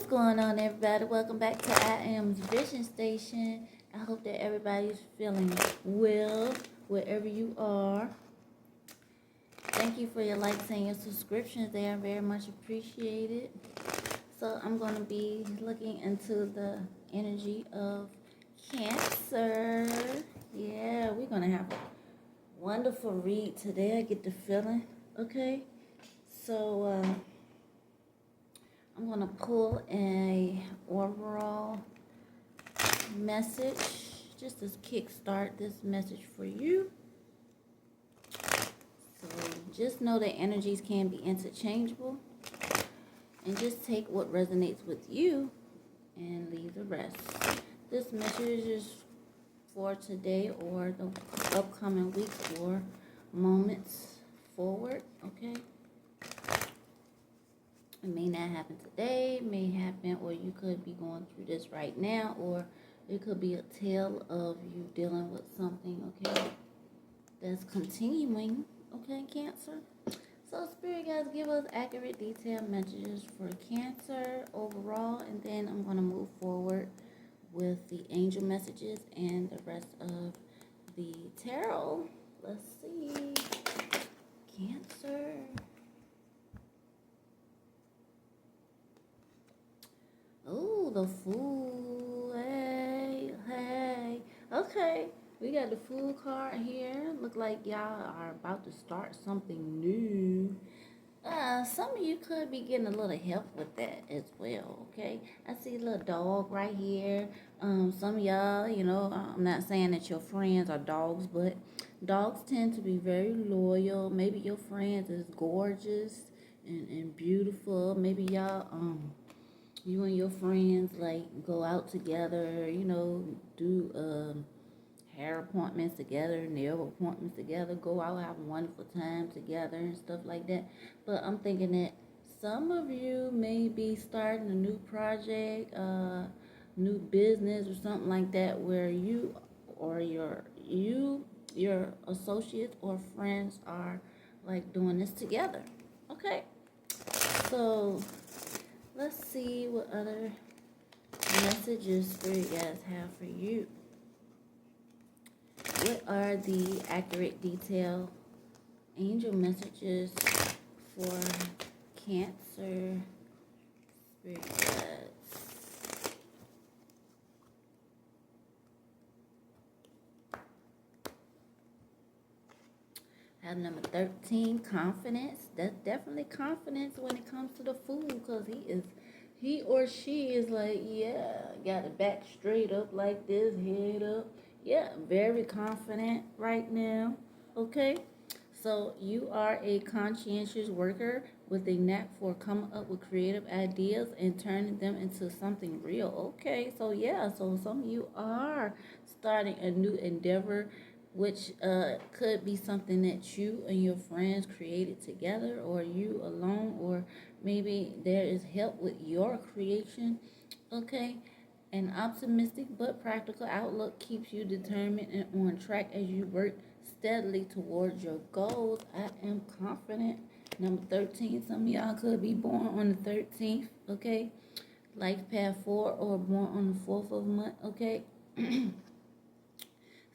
going on, everybody? Welcome back to I Am's Vision Station. I hope that everybody's feeling well wherever you are. Thank you for your likes and your subscriptions. They are very much appreciated. So I'm going to be looking into the energy of Cancer. Yeah, we're going to have a wonderful read today. I get the feeling. Okay, so I'm going to pull a overall message just to kickstart this message for you. So just know that energies can be interchangeable, and just take what resonates with you and leave the rest. This message is for today or the upcoming weeks or moments forward, okay? It may not happen today, it may happen, or you could be going through this right now, or it could be a tale of you dealing with something, okay, that's continuing, okay, Cancer? So Spirit guys, give us accurate, detailed messages for Cancer overall, and then I'm going to move forward with the angel messages and the rest of the tarot. Let's see. Cancer. Oh, the Fool. Hey. Okay, we got the Fool card here. Look like y'all are about to start something new. Some of you could be getting a little help with that as well, okay? I see a little dog right here. Some of y'all, I'm not saying that your friends are dogs, but dogs tend to be very loyal. Maybe your friends is gorgeous and beautiful. Maybe y'all, you and your friends, like, go out together, do, hair appointments together, nail appointments together, go out, have a wonderful time together and stuff like that. But I'm thinking that some of you may be starting a new project, new business or something like that, where you or your associates or friends are like doing this together. Okay, so let's see what other messages Spirit guys have for you. What are the accurate, detailed angel messages for Cancer Spirit guides? I have number 13, confidence. That's definitely confidence when it comes to the Fool, because he or she is like, yeah, got the back straight up like this, head up. Yeah, very confident right now. Okay, so you are a conscientious worker with a knack for coming up with creative ideas and turning them into something real. Okay, so yeah, so some of you are starting a new endeavor, which could be something that you and your friends created together, or you alone, or maybe there is help with your creation. Okay, an optimistic but practical outlook keeps you determined and on track as you work steadily towards your goals. I am confident. Number 13, some of y'all could be born on the 13th, okay? Life path 4, or born on the 4th of the month, okay?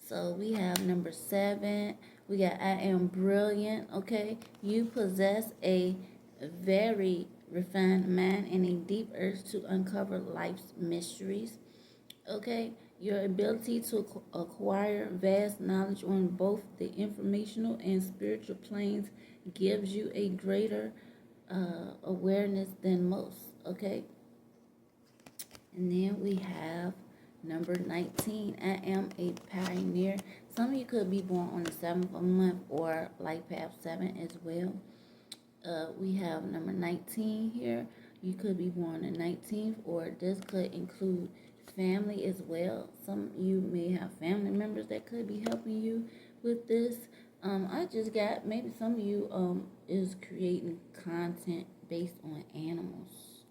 So we have number 7. We got I am brilliant, okay? You possess a very refined mind and a deep urge to uncover life's mysteries, okay? Your ability to acquire vast knowledge on both the informational and spiritual planes gives you a greater awareness than most, okay? And then we have number 19, I am a pioneer. Some of you could be born on the 7th of the month or life path 7 as well. We have number 19 here. You could be born the 19th, or this could include family as well. Some of you may have family members that could be helping you with this. I just got, maybe some of you is creating content based on animals.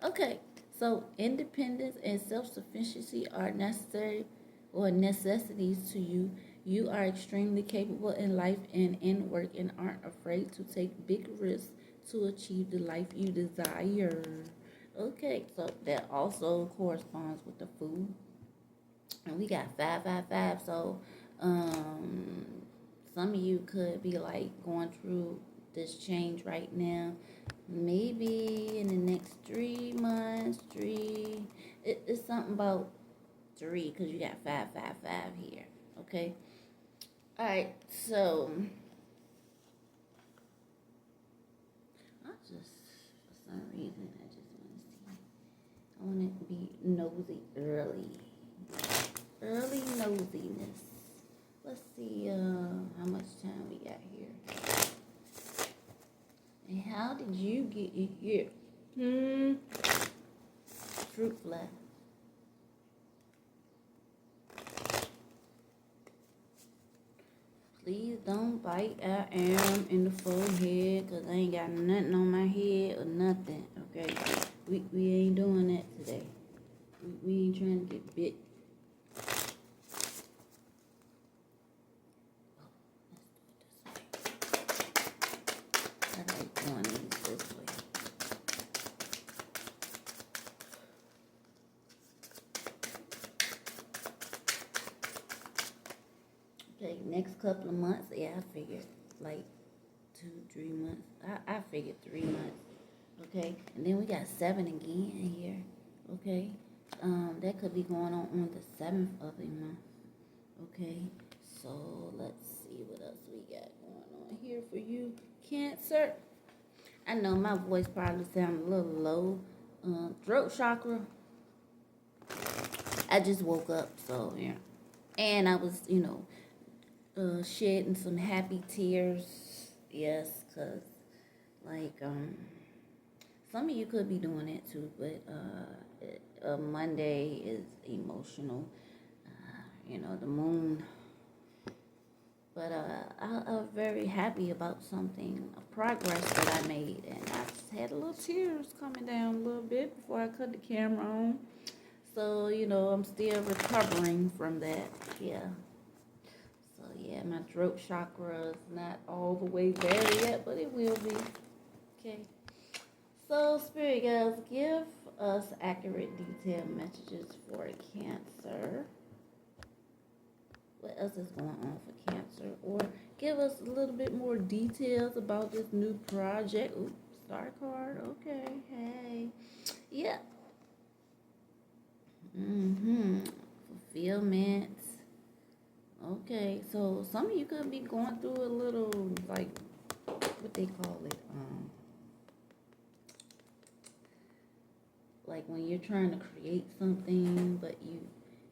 Okay, so independence and self-sufficiency are necessary or necessities to you. You are extremely capable in life and in work and aren't afraid to take big risks to achieve the life you desire. Okay, so that also corresponds with the food. And we got 555. So, um, some of you could be like going through this change right now. Maybe in the next 3 months, it's something about three because you got 555 here. Okay. All right. So, I just, for some reason, I just want to see. I want to be nosy early. Early nosiness. Let's see how much time we got here. And how did you get here? Fruit fly. Please don't bite. I am in the forehead because I ain't got nothing on my head or nothing. Okay? We ain't doing that today. We ain't trying to get bit. Okay, next couple of months, yeah, I figured like 2, 3 months. I figured 3 months. Okay, and then we got 7 again here. Okay, that could be going on the 7th of the month. Okay, so let's see what else we got going on here for you, Cancer. I know my voice probably sounds a little low. Throat chakra. I just woke up, so yeah, and I was, shedding some happy tears. Yes, cause like some of you could be doing that too, but Monday is emotional. The moon. But I'm very happy about something, a progress that I made, and I just had a little tears coming down a little bit before I cut the camera on. So I'm still recovering from that. Yeah. So yeah, my throat chakra is not all the way there yet, but it will be. Okay. So Spirit guys, give us accurate, detailed messages for Cancer. What else is going on for Cancer? Or give us a little bit more details about this new project. Ooh, star card. Okay. Hey. Yeah. Fulfillment. Okay. So some of you could be going through a little, like, what they call it. Like when you're trying to create something, but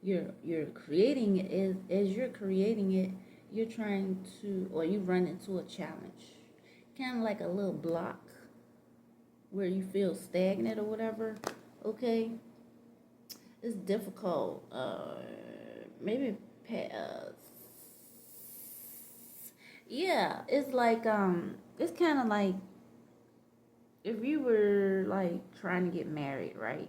you're creating it as you're creating it, you're trying to, or you run into a challenge, kind of like a little block where you feel stagnant or whatever. Okay, it's difficult. Maybe yeah, it's like it's kind of like if you were like trying to get married, right?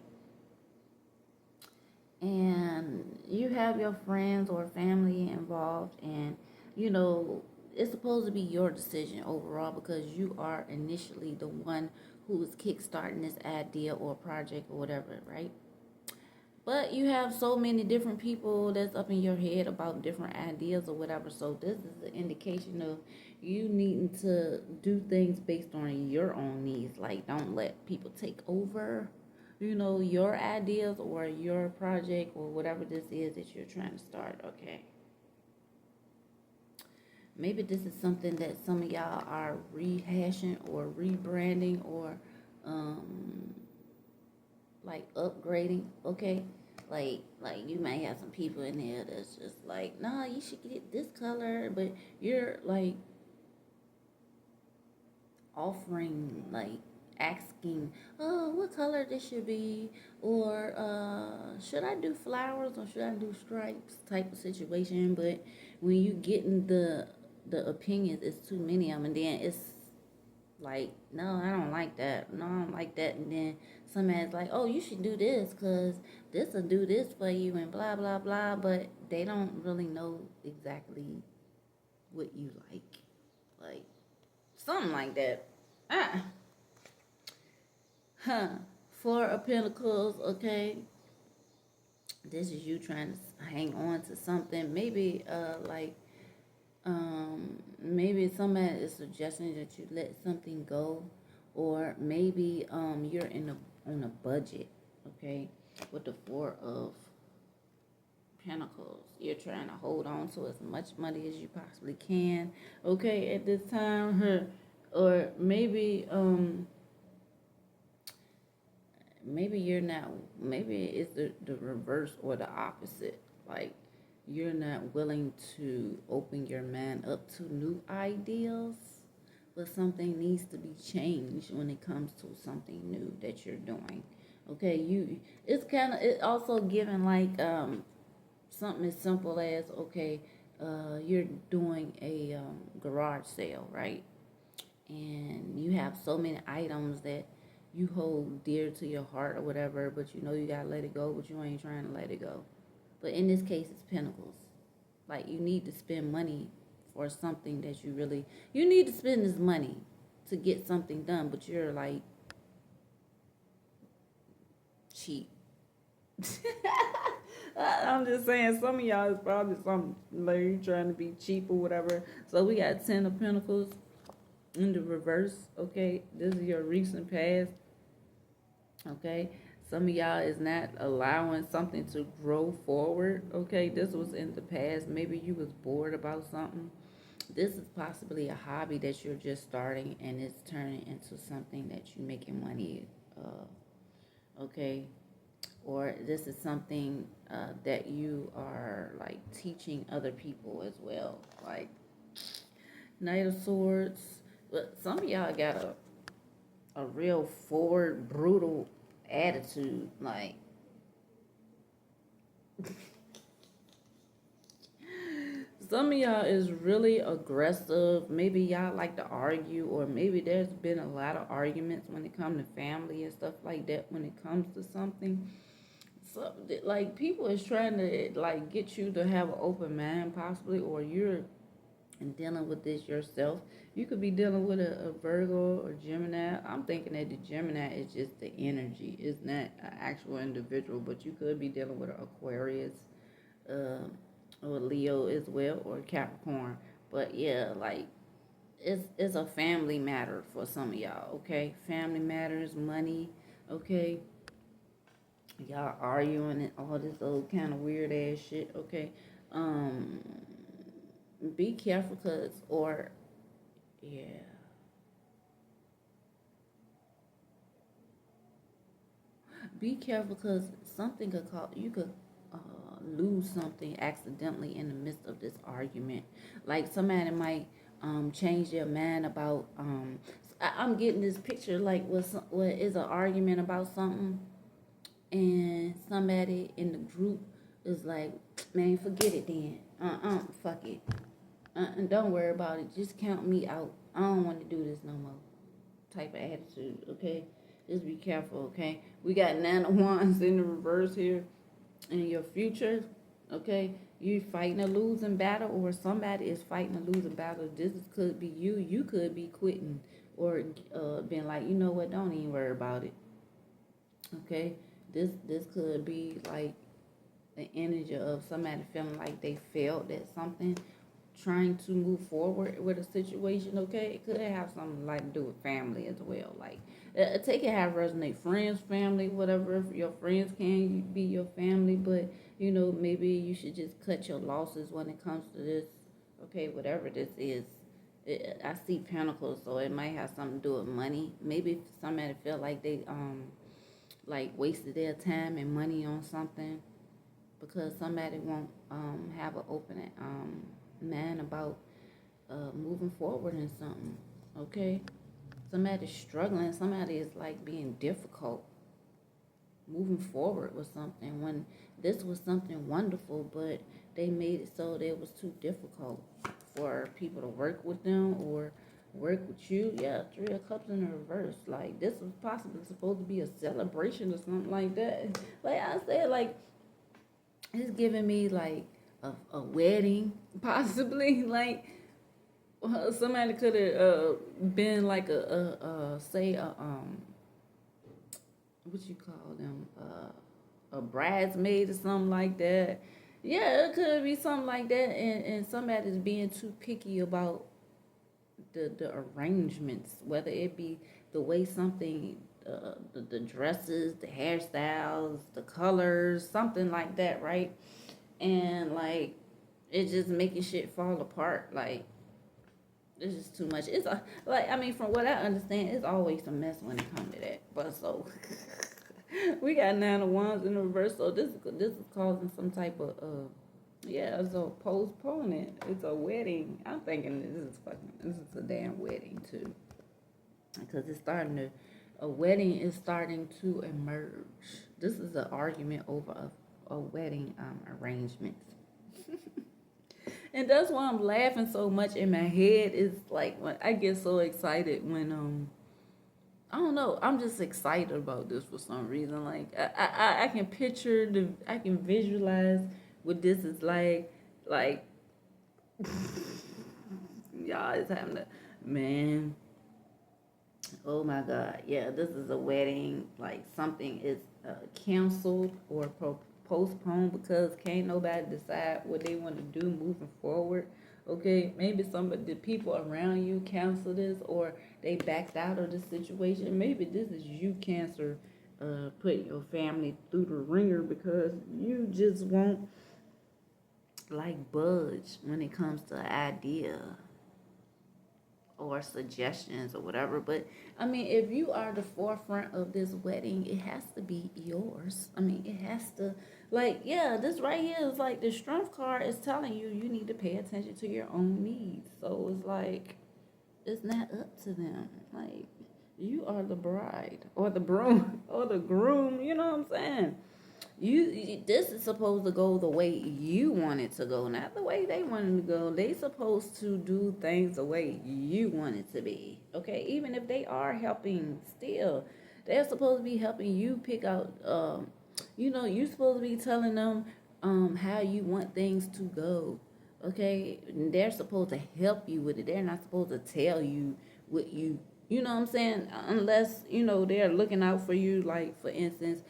And you have your friends or family involved, and it's supposed to be your decision overall because you are initially the one who is kickstarting this idea or project or whatever, right? But you have so many different people that's up in your head about different ideas or whatever. So this is an indication of you needing to do things based on your own needs. Like, don't let people take over, your ideas or your project or whatever this is that you're trying to start. Okay. Maybe this is something that some of y'all are rehashing or rebranding or like upgrading, okay? Like you might have some people in there that's just like, nah, you should get this color, but you're like offering, like asking, oh, what color this should be, or should I do flowers or should I do stripes type of situation. But when you get in the opinions, it's too many of them, and then it's like, no, I don't like that. No, I don't like that. And then somebody's like, oh, you should do this because this will do this for you and blah, blah, blah. But they don't really know exactly what you like. Like, something like that. Huh. Four of Pentacles, okay. This is you trying to hang on to something. Maybe maybe somebody is suggesting that you let something go, or maybe you're on a budget, okay, with the Four of Pentacles. You're trying to hold on to as much money as you possibly can, okay, at this time. Or maybe you're not, maybe it's the reverse or the opposite. Like, you're not willing to open your mind up to new ideas, but something needs to be changed when it comes to something new that you're doing. Okay, it's kind of, it also given like something as simple as, okay, you're doing a garage sale, right? And you have so many items that you hold dear to your heart or whatever, but you know you gotta let it go, but you ain't trying to let it go. But in this case, it's Pentacles. Like, you need to spend money for something that you need to spend this money to get something done, but you're like cheap. I'm just saying, some of y'all is probably something like you trying to be cheap or whatever. So we got 10 of Pentacles in the reverse, okay? This is your recent past, okay? Some of y'all is not allowing something to grow forward, okay? This was in the past. Maybe you was bored about something. This is possibly a hobby that you're just starting, and it's turning into something that you're making money, okay? Or this is something that you are like teaching other people as well. Like, Knight of Swords. But some of y'all got a real forward, brutal attitude. Like, some of y'all is really aggressive. Maybe y'all like to argue, or maybe there's been a lot of arguments when it comes to family and stuff like that when it comes to something. So, like, people is trying to, like, get you to have an open mind, possibly, or you're dealing with this yourself. You could be dealing with a Virgo or Gemini. I'm thinking that the Gemini is just the energy. It's not an actual individual, but you could be dealing with an Aquarius, uh, or Leo as well, or Capricorn. But yeah, like, it's a family matter for some of y'all, okay? Family matters, money, okay? Y'all arguing and all this old kind of weird ass shit, okay? Um, be careful, cause, or, yeah. Be careful, cause something could cause, you could lose something accidentally in the midst of this argument. Like, somebody might change their mind about, I'm getting this picture, like, what is an argument about something, and somebody in the group is like, man, forget it then. Fuck it. And don't worry about it. Just count me out. I don't want to do this no more. Type of attitude, okay? Just be careful, okay? We got Nine of Wands in the reverse here. In your future, okay? You fighting a losing battle, or somebody is fighting a losing battle. Could be you. You could be quitting, or being like, you know what? Don't even worry about it. Okay, this could be like the energy of somebody feeling like they failed at something, trying to move forward with a situation. Okay, it could have something like to do with family as well. Like, take it have resonate, friends, family, whatever. Your friends can be your family, but you know, maybe you should just cut your losses when it comes to this. Okay, whatever this is. I see pentacles, so it might have something to do with money. Maybe somebody feel like they like wasted their time and money on something, because somebody won't have an open mind about moving forward in something. Okay, somebody's struggling. Somebody is like being difficult moving forward with something, when this was something wonderful, but they made it so that it was too difficult for people to work with them or work with you. Yeah, Three of Cups in the reverse. Like, this was possibly supposed to be a celebration or something like that. Like I said, like, it's giving me like a wedding, possibly. Like, somebody could have been like say what you call them, a bridesmaid or something like that. Yeah, it could be something like that, and somebody's being too picky about the arrangements, whether it be the way something, the dresses, the hairstyles, the colors, something like that, right? And like it's just making shit fall apart. Like it's just too much. It's a like I mean, from what I understand, it's always a mess when it comes to that. But so we got 9 of Wands in the reverse, so this is causing some type of yeah, it's a postponement. It's a wedding. I'm thinking this is a damn wedding too, because it's starting to a wedding is starting to emerge. This is an argument over a wedding arrangements. And that's why I'm laughing so much in my head. Is like when I get so excited when I don't know. I'm just excited about this for some reason. Like I can picture I can visualize what this is like. Like y'all is having to, man. Oh my God. Yeah, this is a wedding. Like something is canceled or postponed because can't nobody decide what they want to do moving forward. Okay, maybe some of the people around you cancel this or they backed out of the situation. Maybe this is you, Cancer, putting your family through the ringer because you just won't like budge when it comes to an idea or suggestions or whatever. But I mean, if you are the forefront of this wedding, it has to be yours. I mean, it has to, like, yeah, this right here is like the strength card is telling you you need to pay attention to your own needs. So it's like it's not up to them. Like you are the bride or the broom or the groom. You know what I'm saying? This is supposed to go the way you want it to go, not the way they want it to go. They supposed to do things the way you want it to be. Okay, even if they are helping, still they're supposed to be helping you pick out. You're supposed to be telling them how you want things to go. Okay, they're supposed to help you with it. They're not supposed to tell you what you know what I'm saying? Unless, they're looking out for you, like, for instance,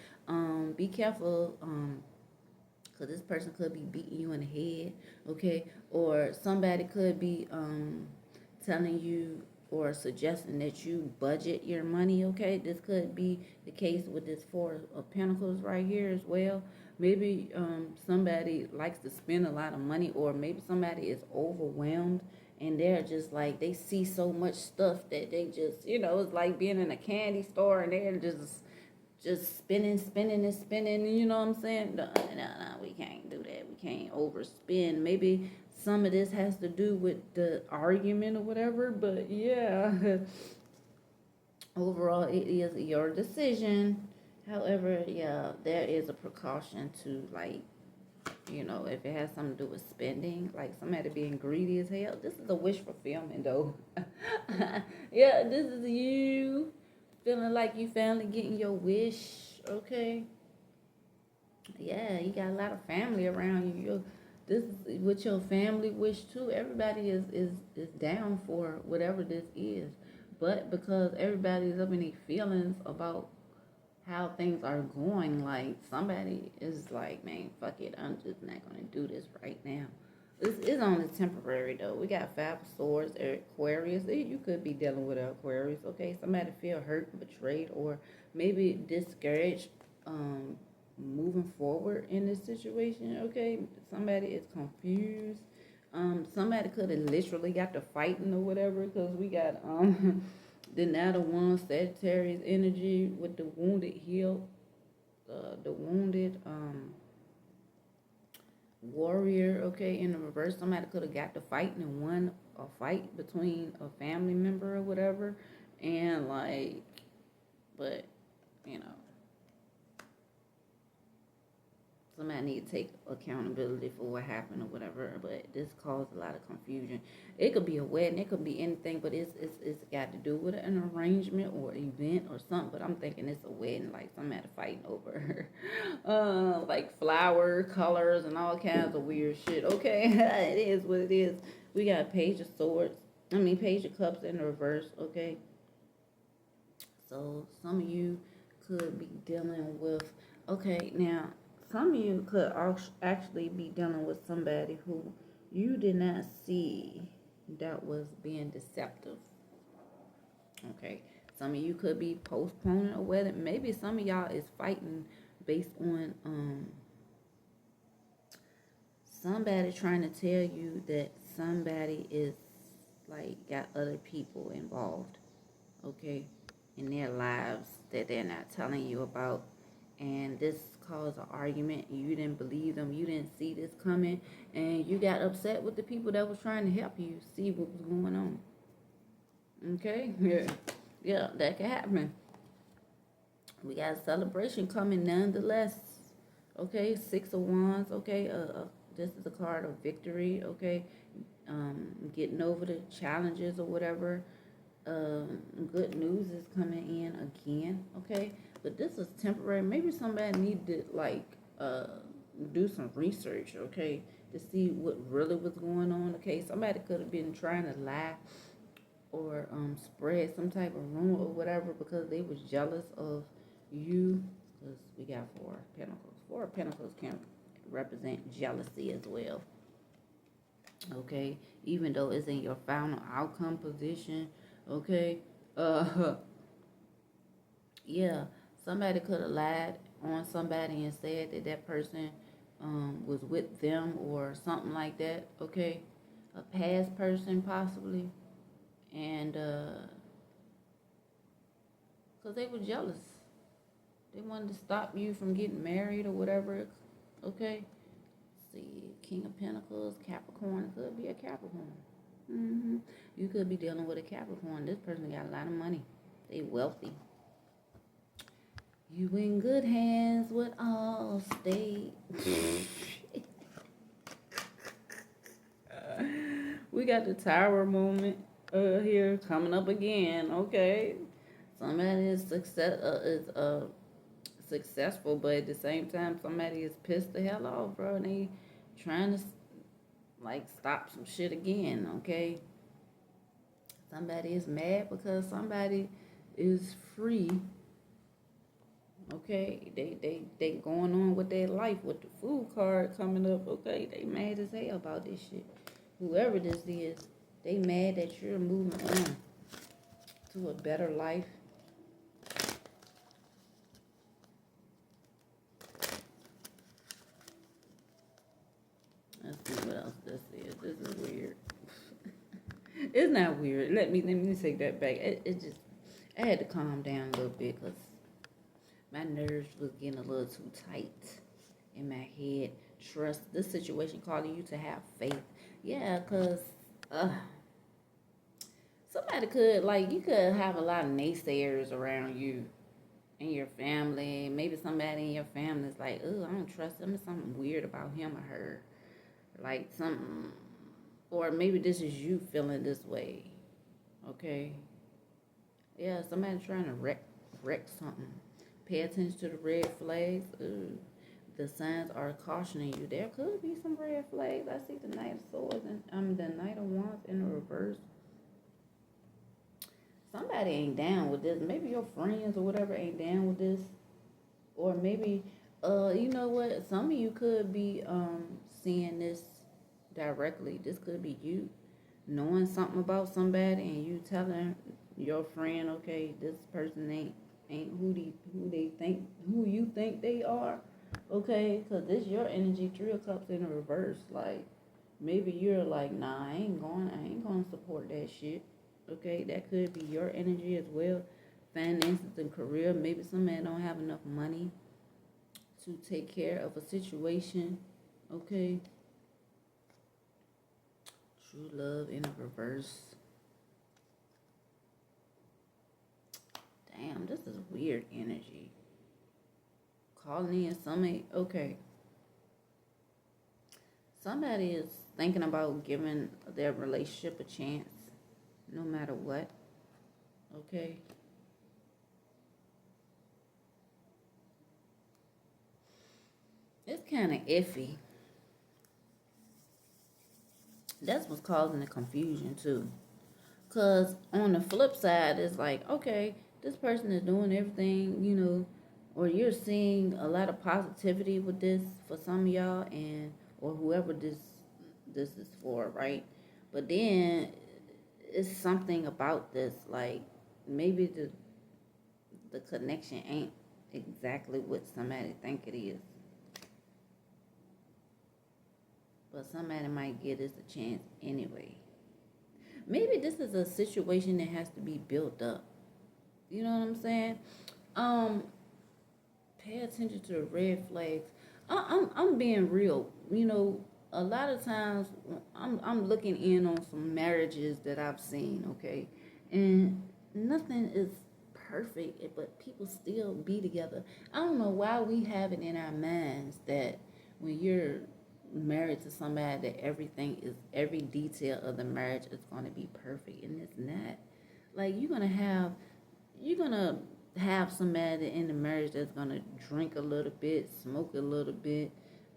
be careful, because this person could be beating you in the head, okay? Or somebody could be telling you or suggesting that you budget your money, okay? This could be the case with this Four of Pentacles right here as well. Maybe somebody likes to spend a lot of money, or maybe somebody is overwhelmed and they're just like, they see so much stuff that they just, it's like being in a candy store and they're just spinning and spinning. You know what I'm saying? No, we can't do that. We can't overspend. Maybe some of this has to do with the argument or whatever, but yeah, overall, it is your decision. However, yeah, there is a precaution to, like, if it has something to do with spending, like somebody being greedy as hell. This is a wish fulfillment, though. Yeah, this is you feeling like you finally getting your wish, okay? Yeah, you got a lot of family around you. This is with your family wish too. Everybody is down for whatever this is, but because everybody's up in their feelings about how things are going, like somebody is like, man, fuck it, I'm just not gonna do this right now. This is only temporary though. We got Five of Swords, Aquarius. You could be dealing with an Aquarius, okay? Somebody feel hurt, betrayed, or maybe discouraged, moving forward in this situation, okay? Somebody is confused. Somebody could have literally got to fighting or whatever, because we got the Knight of Wands, Sagittarius energy with the wounded healed, the wounded warrior, okay, in the reverse. Somebody could have got to fighting and won a fight between a family member or whatever, and like, but you know, somebody need to take accountability for what happened or whatever. But this caused a lot of confusion. It could be a wedding, it could be anything, but it's got to do with an arrangement or event or something. But I'm thinking it's a wedding, like somebody fighting over like flower colors and all kinds of weird shit. Okay, it is what it is. We got Page of Swords. Page of Cups in reverse. Okay, so some of you could be dealing with, okay, now, some of you could actually be dealing with somebody who you did not see that was being deceptive. Okay, some of you could be postponing a wedding. Maybe some of y'all is fighting based on somebody trying to tell you that somebody is like got other people involved, okay, in their lives that they're not telling you about, and this caused an argument. You didn't believe them, you didn't see this coming, and you got upset with the people that was trying to help you see what was going on. Okay, yeah, that can happen. We got a celebration coming nonetheless. Okay, 6 of Wands. Okay, this is a card of victory. Okay, getting over the challenges or whatever. Good news is coming in again. Okay, but this is temporary. Maybe somebody needed like do some research. Okay, to see what really was going on. Okay, somebody could have been trying to lie or spread some type of rumor or whatever because they was jealous of you. Because we got 4 of Pentacles. 4 of Pentacles can represent jealousy as well. Okay, even though it's in your final outcome position. Okay, yeah, somebody could have lied on somebody and said that that person was with them or something like that. Okay, a past person possibly, and because they were jealous. They wanted to stop you from getting married or whatever. Okay. Let's see, King of Pentacles, Capricorn. It could be a Capricorn. You could be dealing with a Capricorn. This person got a lot of money. They wealthy. You in good hands with Allstate. We got the Tower moment here coming up again. Okay. Somebody is successful, but at the same time, somebody is pissed the hell off, bro. And they trying to like stop some shit again. Okay. Somebody is mad because somebody is free. Okay, they going on with their life with the Fool card coming up. Okay, they mad as hell about this shit. Whoever this is, they mad that you're moving on to a better life. Let's see what else this is. This is weird. It's not weird. Let me take that back. I had to calm down a little bit because my nerves was getting a little too tight in my head. Trust this situation, calling you to have faith. Yeah, because somebody could, like, you could have a lot of naysayers around you and your family. Maybe somebody in your family is like, oh, I don't trust them. There's something weird about him or her. Like something, or maybe this is you feeling this way. Okay. Yeah, somebody trying to wreck something. Pay attention to the red flags. Ooh. The signs are cautioning you. There could be some red flags. I see the Knight of Swords and the Knight of Wands in the reverse. Somebody ain't down with this. Maybe your friends or whatever ain't down with this. Or maybe, you know what? Some of you could be seeing this directly. This could be you knowing something about somebody and you telling your friend, okay, this person ain't who you think they are. Okay, because this your energy. 3 of Cups in the reverse. Like, maybe you're like, nah, I ain't going to support that shit. Okay, that could be your energy as well. Finances and career. Maybe somebody don't have enough money to take care of a situation. Okay. True love in the reverse. Damn, this is weird energy. Calling in somebody, okay. Somebody is thinking about giving their relationship a chance, no matter what. Okay. It's kind of iffy. That's what's causing the confusion too. Because on the flip side, it's like, okay, this person is doing everything, or you're seeing a lot of positivity with this for some of y'all, and or whoever this is for, right? But then it's something about this, like maybe the connection ain't exactly what somebody think it is, but somebody might give this a chance anyway. Maybe this is a situation that has to be built up. You know what I'm saying? Um, Pay attention to the red flags. I'm being real. You know, a lot of times I'm looking in on some marriages that I've seen. Okay, and nothing is perfect, but people still be together. I don't know why we have it in our minds that when you're married to somebody that every detail of the marriage is going to be perfect, and it's not. Like you're gonna have somebody in the marriage that's gonna drink a little bit, smoke a little bit,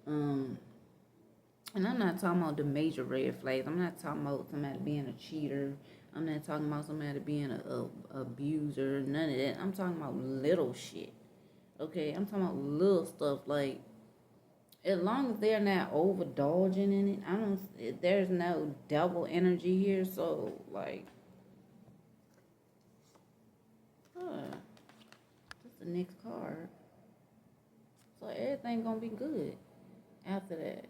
um, and I'm not talking about the major red flags. I'm not talking about somebody being a cheater. I'm not talking about somebody being a abuser. None of that. I'm talking about little shit. Okay, I'm talking about little stuff like as long as they're not overindulging in it. I don't. There's no double energy here. So like, huh, that's the next card. So everything gonna be good after that.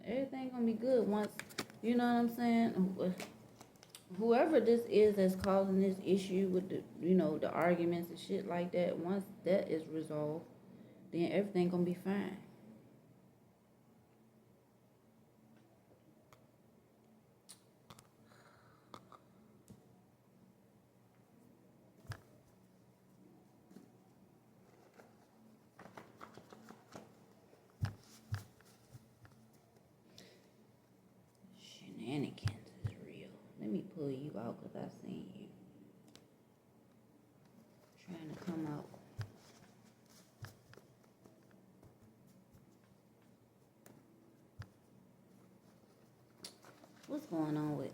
Everything gonna be good once, you know what I'm saying? Whoever this is that's causing this issue with the arguments and shit like that, once that is resolved, then everything gonna be fine. Shenanigans is real. Let me pull you out because I seen you trying to come out.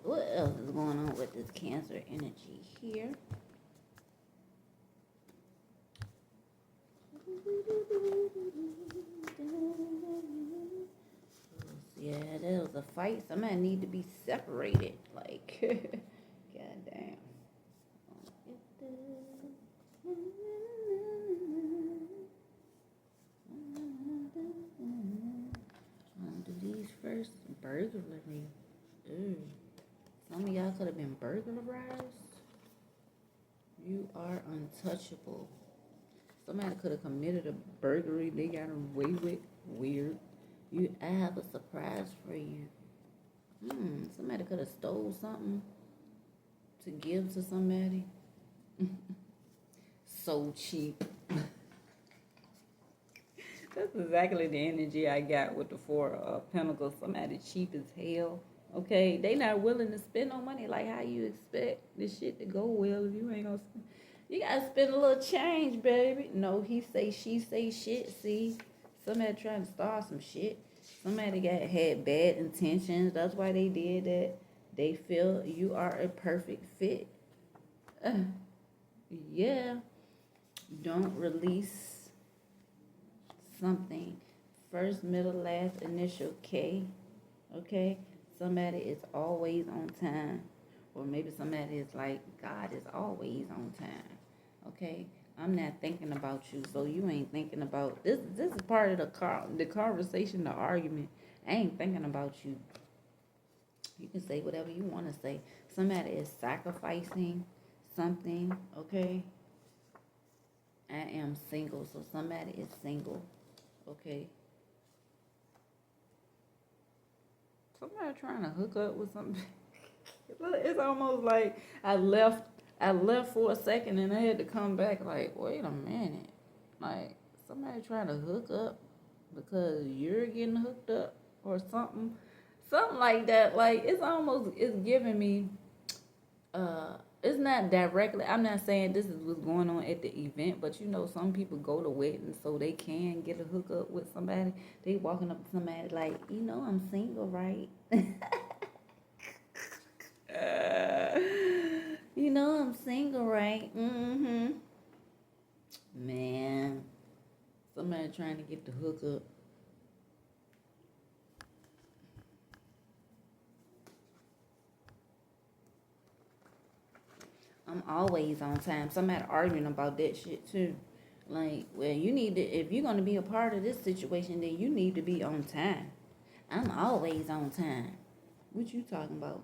What else is going on with this Cancer energy here? Yeah, there was a fight. Somebody need to be separated. Like, goddamn. I'll do these first. Burglary. Ooh. Some of y'all could have been burglarized. You are untouchable. Somebody could have committed a burglary they got away with. Weird. I have a surprise for you. Somebody could have stole something to give to somebody. So cheap. That's exactly the energy I got with the Four of Pentacles. Somebody cheap as hell. Okay, they not willing to spend no money. Like how you expect this shit to go well if you ain't gonna spend. You gotta spend a little change, baby. No, he say, she say shit. See, somebody trying to start some shit. Somebody had bad intentions. That's why they did that. They feel you are a perfect fit. Yeah. Don't release something. First, middle, last, initial K. Okay? Somebody is always on time. Or maybe somebody is like, God is always on time. Okay? I'm not thinking about you, so you ain't thinking about this. This is part of the conversation, the argument. I ain't thinking about you. You can say whatever you want to say. Somebody is sacrificing something, okay? I am single, so somebody is single, okay? Somebody trying to hook up with something. It's almost like I left for a second and I had to come back like, wait a minute. Like somebody trying to hook up because you're getting hooked up or something. Something like that. Like it's giving me it's not directly. I'm not saying this is what's going on at the event, but some people go to weddings so they can get a hookup with somebody. They walking up to somebody like, I'm single, right? I'm single, right? Man, Somebody trying to get the hook up. I'm always on time. Somebody arguing about that shit too. Like, well, you need to, if you're gonna be a part of this situation, then you need to be on time. I'm always on time. What you talking about?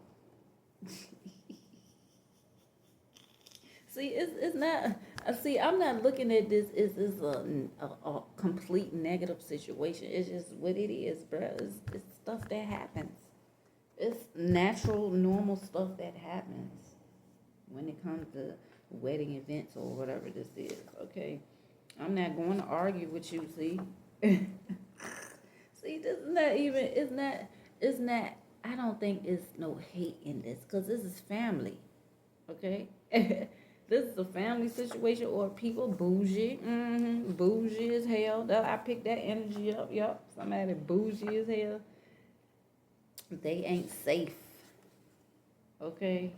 See, it's not. See, I'm not looking at this as a complete negative situation. It's just what it is, bro. It's stuff that happens. It's natural, normal stuff that happens when it comes to wedding events or whatever this is. Okay, I'm not going to argue with you. See, see, this is not even. It's not. It's not. I don't think it's no hate in this because this is family. Okay. This is a family situation or people bougie. Bougie as hell. I picked that energy up. Yup. Somebody bougie as hell. They ain't safe. Okay.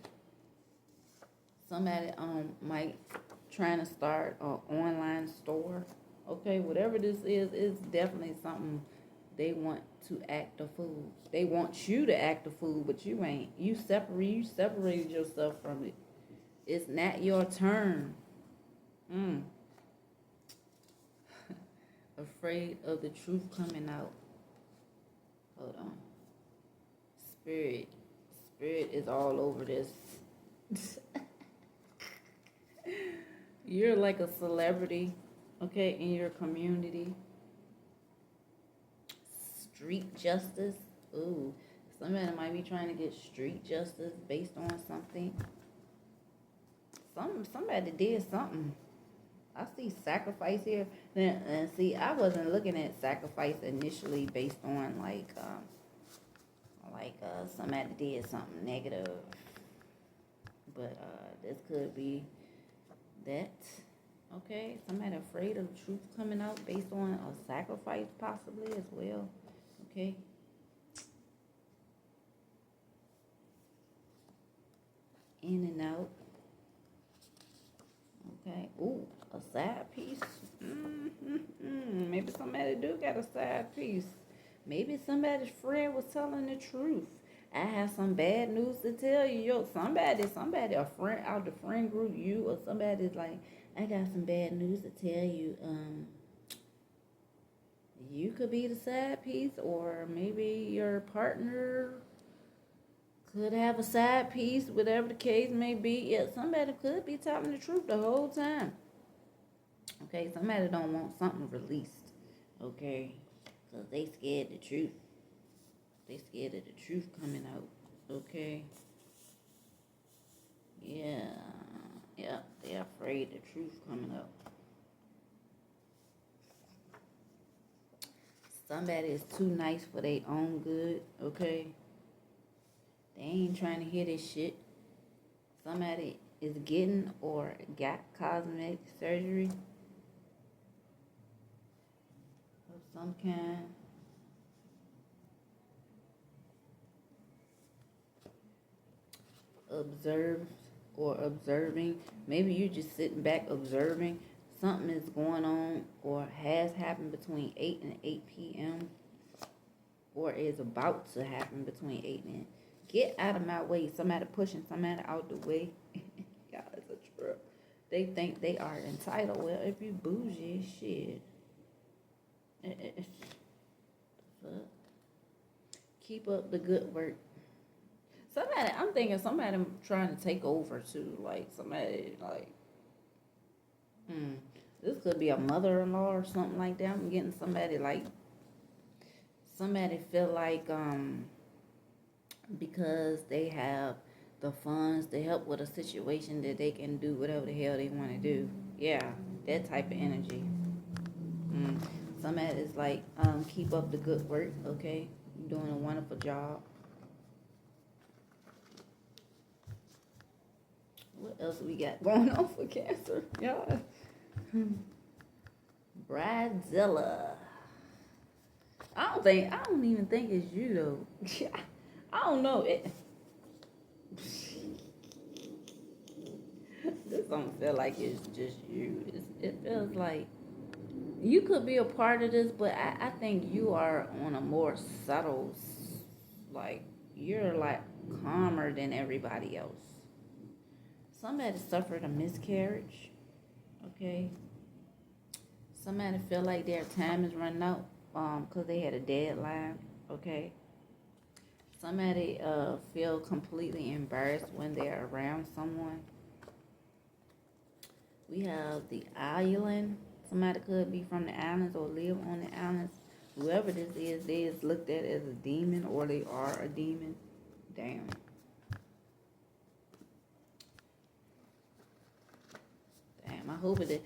Somebody might trying to start an online store. Okay, whatever this is definitely something they want to act a fool. They want you to act a fool, but you ain't. You separated yourself from it. It's not your turn. Afraid of the truth coming out. Hold on. Spirit is all over this. You're like a celebrity, okay, in your community. Street justice. Ooh, somebody might be trying to get street justice based on something. Somebody did something. I see sacrifice here. Then see, I wasn't looking at sacrifice initially based on like somebody did something negative, but this could be that. Okay, somebody afraid of the truth coming out based on a sacrifice possibly as well. Okay. In and out. Okay. Ooh, a side piece. Maybe somebody do got a side piece. Maybe somebody's friend was telling the truth. I have some bad news to tell you. Yo, somebody, a friend out the friend group, you or somebody's like, I got some bad news to tell you. You could be the side piece, or maybe your partner could have a side piece, whatever the case may be. Yeah, somebody could be telling the truth the whole time. Okay, somebody don't want something released. Okay, because they scared the truth. They scared of the truth coming out. Okay. Yeah, they're afraid the truth coming out. Somebody is too nice for their own good. Okay. They ain't trying to hear this shit. Somebody is getting or got cosmetic surgery of some kind. Observed or observing. Maybe you're just sitting back observing. Something is going on or has happened between 8 and 8 p.m. or is about to happen between 8 and 8. Get out of my way. Somebody pushing somebody out the way. God, it's a trip. They think they are entitled. Well, if you bougie, shit. Keep up the good work. Somebody, I'm thinking somebody trying to take over too. Like somebody, like, this could be a mother-in-law or something like that. I'm getting somebody like, somebody feel like, because they have the funds to help with a situation that they can do whatever the hell they want to do. Yeah, that type of energy. Somebody is like, keep up the good work, okay? You're doing a wonderful job. What else we got going on for Cancer? Yeah. Bridezilla. I don't even think it's you though. I don't know. This don't feel like it's just you. It feels like You could be a part of this, but I think you are on a more subtle, like, you're like calmer than everybody else. Somebody suffered a miscarriage, okay? Somebody feel like their time is running out, because they had a deadline, okay? Somebody feel completely embarrassed when they're around someone. We have the island. Somebody could be from the islands or live on the islands. Whoever this is, they is looked at as a demon or they are a demon. Damn. Damn, I hope it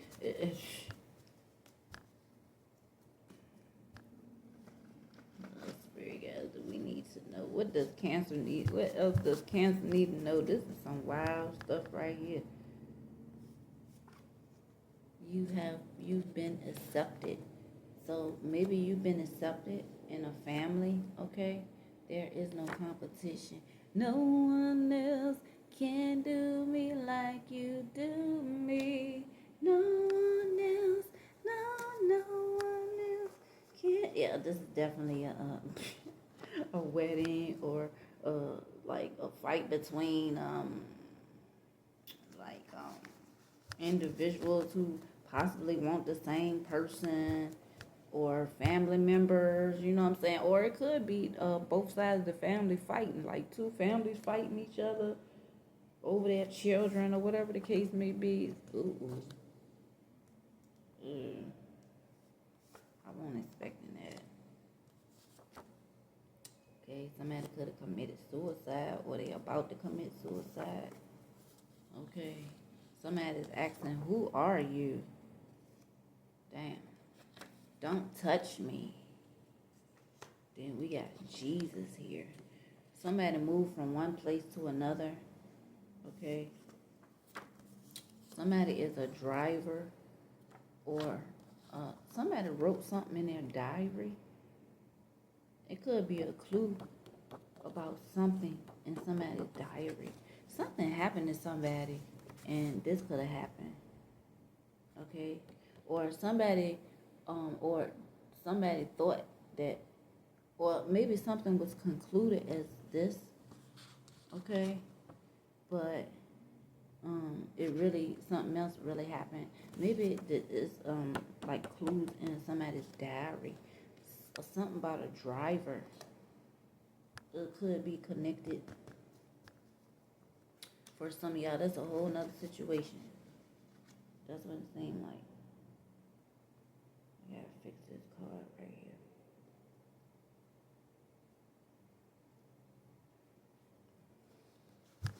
Spirit guys, do we need to know? What does Cancer need? What else does Cancer need to know? This is some wild stuff right here. You've been accepted. So maybe you've been accepted in a family, okay? There is no competition. No one else can do me like you do me. No one else, no one else can. Yeah, this is definitely a wedding or like a fight between like individuals who possibly want the same person or family members, you know what I'm saying? Or it could be both sides of the family fighting, like two families fighting each other over their children or whatever the case may be. Ooh. I wasn't expecting that. Okay, somebody could have committed suicide or they about to commit suicide. Okay, somebody's asking, who are you? Damn. Don't touch me. Then we got Jesus here. Somebody moved from one place to another. Okay. Somebody is a driver or somebody wrote something in their diary. It could be a clue about something in somebody's diary. Something happened to somebody and this could have happened. Okay. Or somebody thought that, or maybe something was concluded as this, okay, but it really, something else really happened. Maybe it's like clues in somebody's diary, or something about a driver. It could be connected. For some of y'all, that's a whole nother situation. That's what it seemed like. I gotta fix this card right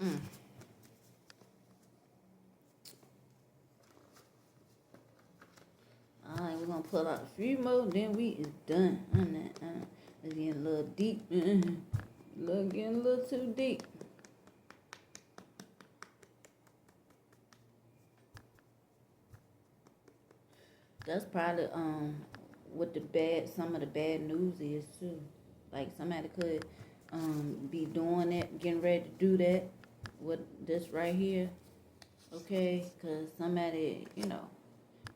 here. Alright, we're gonna pull out a few more, then we is done on that. It's getting a little deep. Getting a little too deep. That's probably what some of the bad news is too. Like somebody could be doing that, getting ready to do that with this right here. Okay, because somebody,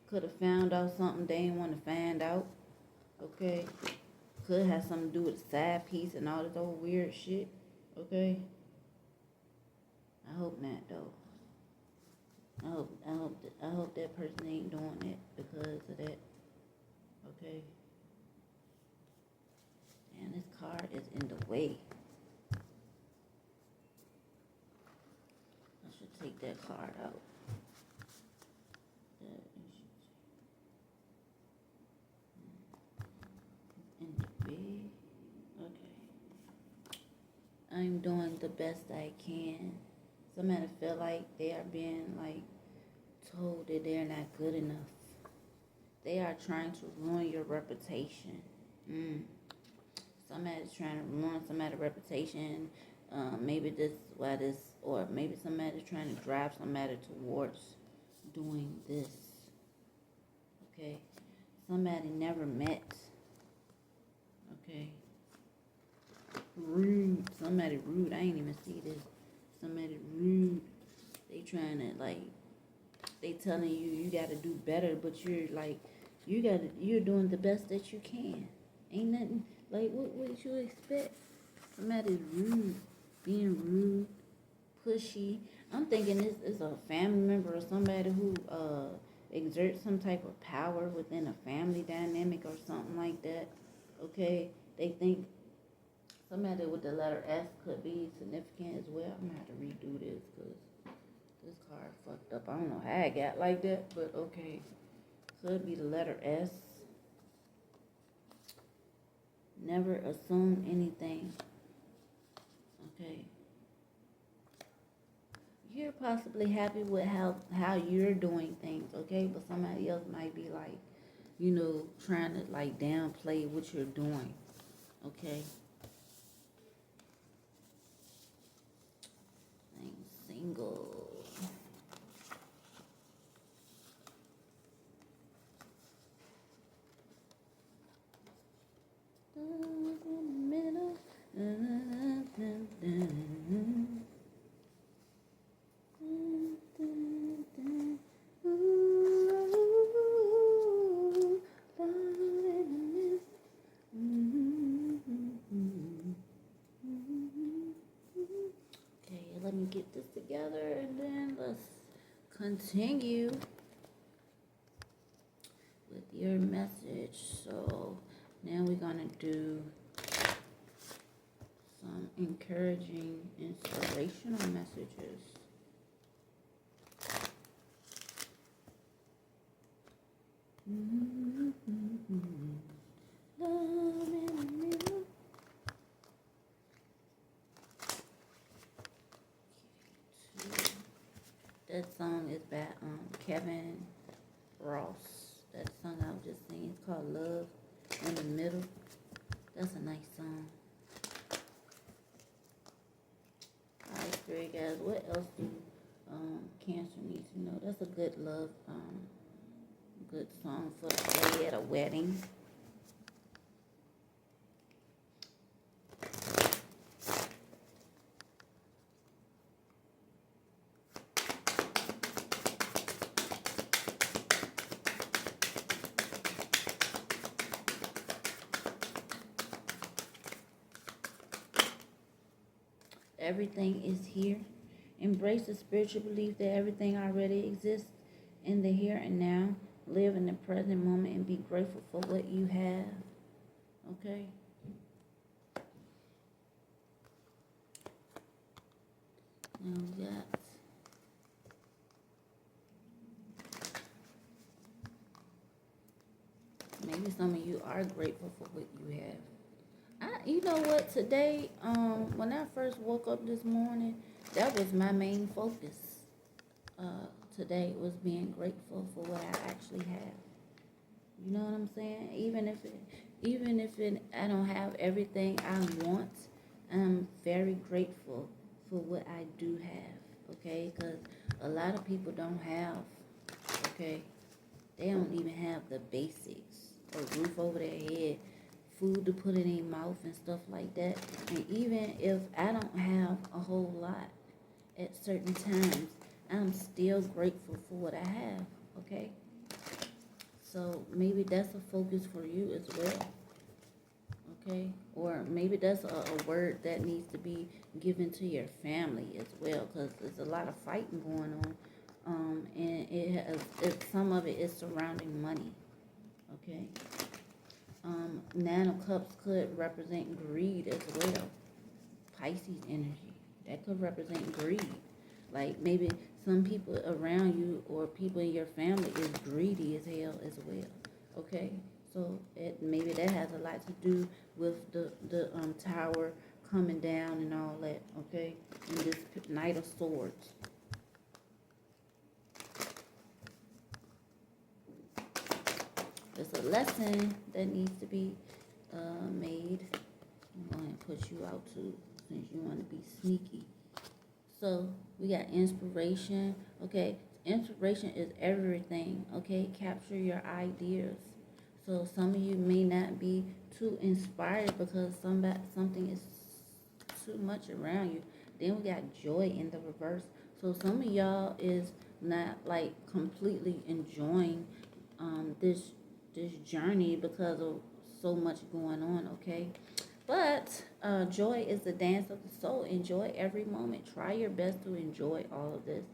could have found out something they didn't want to find out. Okay, could have something to do with the side piece and all this old weird shit. Okay, I hope not though. I hope that person ain't doing it because of that. Okay. And this card is in the way. I should take that card out. In the way. Okay. I'm doing the best I can. Somebody feel like they are being told that they're not good enough. They are trying to ruin your reputation. Somebody's trying to ruin somebody's reputation. Maybe this why this, or maybe somebody's trying to drive somebody towards doing this. Okay, somebody never met. Okay, rude. Somebody rude. I ain't even see this. Somebody rude. They trying to they telling you gotta do better, but you're You're doing the best that you can. Ain't nothing like what would you expect? Somebody's rude, being rude, pushy. I'm thinking this is a family member or somebody who exerts some type of power within a family dynamic or something like that. Okay, they think somebody with the letter S could be significant as well. I'm gonna have to redo this because this card fucked up. I don't know how I got like that, but okay. Could be the letter S. Never assume anything. Okay. You're possibly happy with how you're doing things, okay? But somebody else might be like, trying to like downplay what you're doing. Okay. I'm single. Okay, let me get this together and then let's continue with your message. So now we're gonna do some encouraging, inspirational messages. Love in the middle. That song is by Kevin Ross. That song I was just singing is called Love in the Middle. That's a nice song. Alright, Spirit guys, what else do Cancer needs to know? That's a good love, good song for play at a wedding. Everything is here. Embrace the spiritual belief that everything already exists in the here and now. Live in the present moment and be grateful for what you have. Okay? Now we got maybe some of you are grateful for what you have. You know what? Today, when I first woke up this morning, that was my main focus. Today was being grateful for what I actually have. You know what I'm saying? Even if I don't have everything I want, I'm very grateful for what I do have. Okay, because a lot of people don't have. Okay, they don't even have the basics: a roof over their head, food to put in their mouth and stuff like that. And even if I don't have a whole lot at certain times, I'm still grateful for what I have, okay? So maybe that's a focus for you as well, okay? Or maybe that's a word that needs to be given to your family as well, because there's a lot of fighting going on. And some of it is surrounding money, okay? Nine of Cups could represent greed as well. Pisces energy. That could represent greed. Like maybe some people around you or people in your family is greedy as hell as well. Okay? So maybe that has a lot to do with the tower coming down and all that. Okay? And this Knight of Swords. There's a lesson that needs to be made. I'm going to put you out too, since you want to be sneaky. So we got inspiration. Okay, inspiration is everything. Okay, capture your ideas. So some of you may not be too inspired because something is too much around you. Then we got joy in the reverse. So some of y'all is not like completely enjoying this this journey because of so much going on, okay? But joy is the dance of the soul. Enjoy every moment. Try your best to enjoy all of this.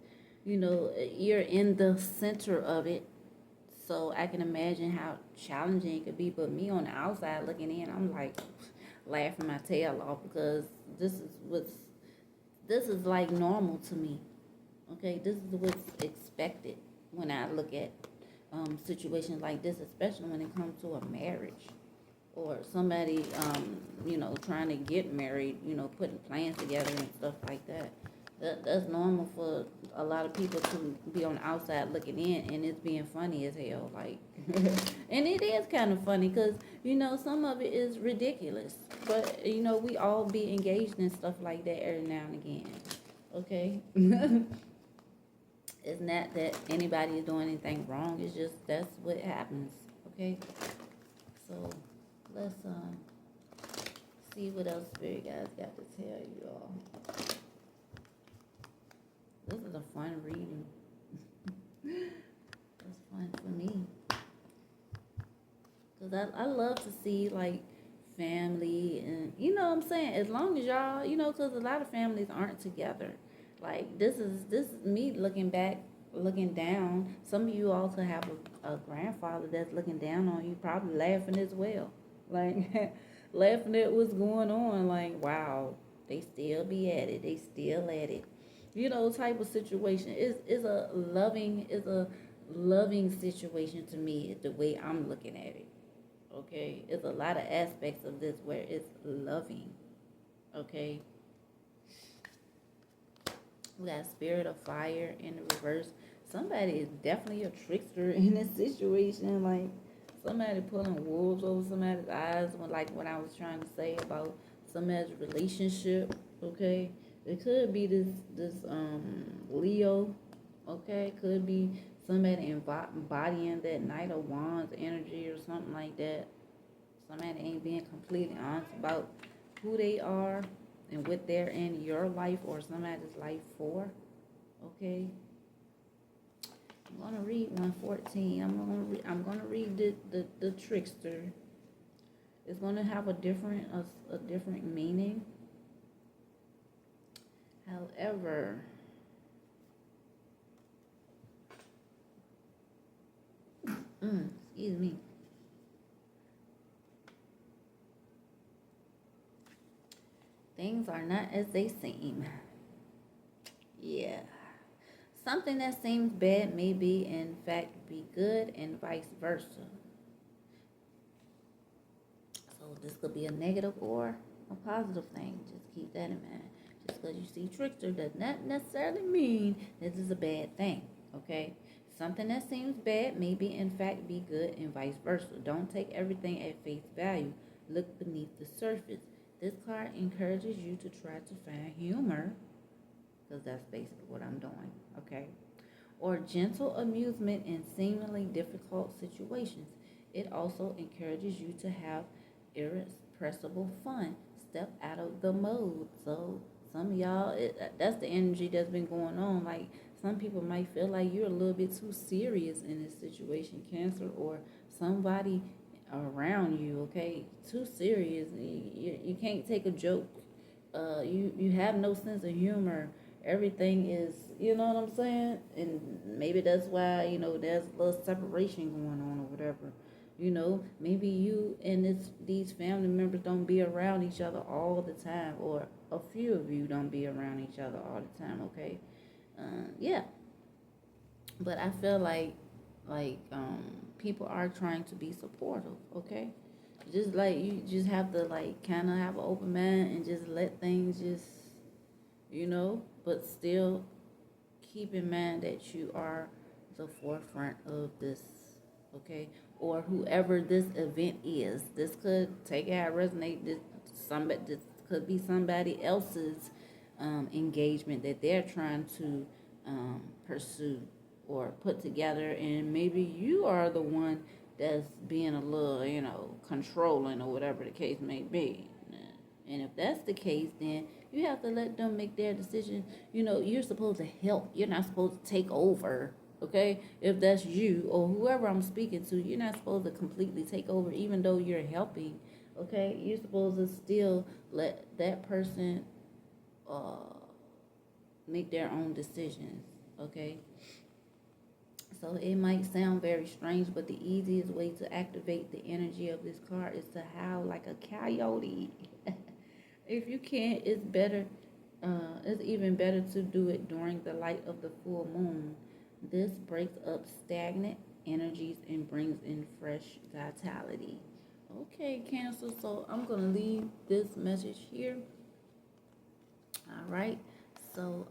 You know, you're in the center of it. So I can imagine how challenging it could be. But me on the outside looking in, I'm like laughing my tail off because this is what's this is like normal to me. Okay, this is what's expected when I look at situations like this, especially when it comes to a marriage or somebody, trying to get married, putting plans together and stuff like that. That's normal for a lot of people to be on the outside looking in, and it's being funny as hell. Like, and it is kind of funny because some of it is ridiculous, but we all be engaged in stuff like that every now and again. Okay. It's not that anybody is doing anything wrong. It's just that's what happens. Okay. So let's see what else Spirit guys got to tell you all. This is a fun reading. It's fun for me because I love to see like family and what I'm saying. As long as y'all because a lot of families aren't together. Like this is me looking back, looking down. Some of you also have a grandfather that's looking down on you, probably laughing as well, like laughing at what's going on. Like, wow, they still be at it. They still at it. Type of situation is a loving situation to me. The way I'm looking at it. Okay, it's a lot of aspects of this where it's loving. Okay. We got Spirit of Fire in the reverse. Somebody is definitely a trickster in this situation. Like somebody pulling wolves over somebody's eyes. Like what I was trying to say about somebody's relationship. Okay, it could be this Leo. Okay, could be somebody embodying that Knight of Wands energy or something like that. Somebody ain't being completely honest about who they are and what they're in your life or somebody's life for. Okay. I'm gonna read 114. I'm gonna read the trickster. It's gonna have a different meaning. However, excuse me. Things are not as they seem. Yeah. Something that seems bad may be, in fact, be good, and vice versa. So this could be a negative or a positive thing. Just keep that in mind. Just because you see trickster does not necessarily mean this is a bad thing. Okay? Something that seems bad may be, in fact, be good, and vice versa. Don't take everything at face value. Look beneath the surface. This card encourages you to try to find humor, because that's basically what I'm doing, okay? Or gentle amusement in seemingly difficult situations. It also encourages you to have irrepressible fun. Step out of the mode. So some of y'all, that's the energy that's been going on. Like some people might feel like you're a little bit too serious in this situation, Cancer, or somebody around you, okay? Too serious. You can't take a joke. You have no sense of humor. Everything is, you know what I'm saying? And maybe that's why, there's a little separation going on or whatever. Maybe you and these family members don't be around each other all the time, or a few of you don't be around each other all the time, okay? Yeah. But I feel like people are trying to be supportive, okay? Just like you just have to like kind of have an open mind and just let things just, but still keep in mind that you are the forefront of this, okay? Or whoever this event is. This could take it how it resonate. This could be somebody else's engagement that they're trying to pursue or put together, and maybe you are the one that's being a little, controlling or whatever the case may be. And if that's the case, then you have to let them make their decision. You're supposed to help. You're not supposed to take over. Okay, if that's you or whoever I'm speaking to, you're not supposed to completely take over, even though you're helping. Okay, you're supposed to still let that person uh, make their own decisions. Okay, so it might sound very strange, but the easiest way to activate the energy of this card is to howl like a coyote. If you can't, it's better. It's even better to do it during the light of the full moon. This breaks up stagnant energies and brings in fresh vitality. Okay, Cancer. So I'm gonna leave this message here. All right. So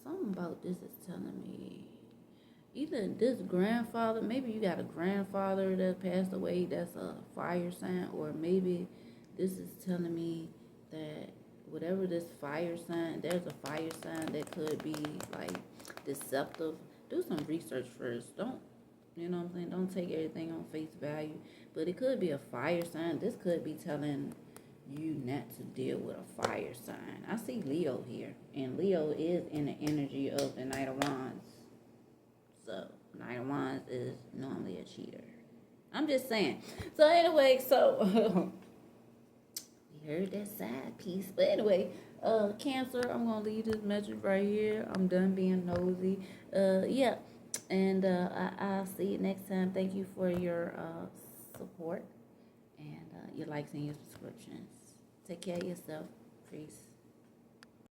something about this is telling me either this grandfather, maybe you got a grandfather that passed away that's a fire sign, or maybe this is telling me that whatever this fire sign, there's a fire sign that could be like deceptive. Do some research first. Don't, you know what I'm saying? Don't take everything on face value. But it could be a fire sign. This could be telling you not to deal with a fire sign. I see Leo here, and Leo is in the energy of the Knight of Wands. So Knight of Wands is normally a cheater. I'm just saying. So anyway, so we heard that side piece. But anyway, Cancer, I'm gonna leave this message right here. I'm done being nosy. Yeah. And I'll see you next time. Thank you for your support and your likes and your subscriptions. Take care of yourself. Peace.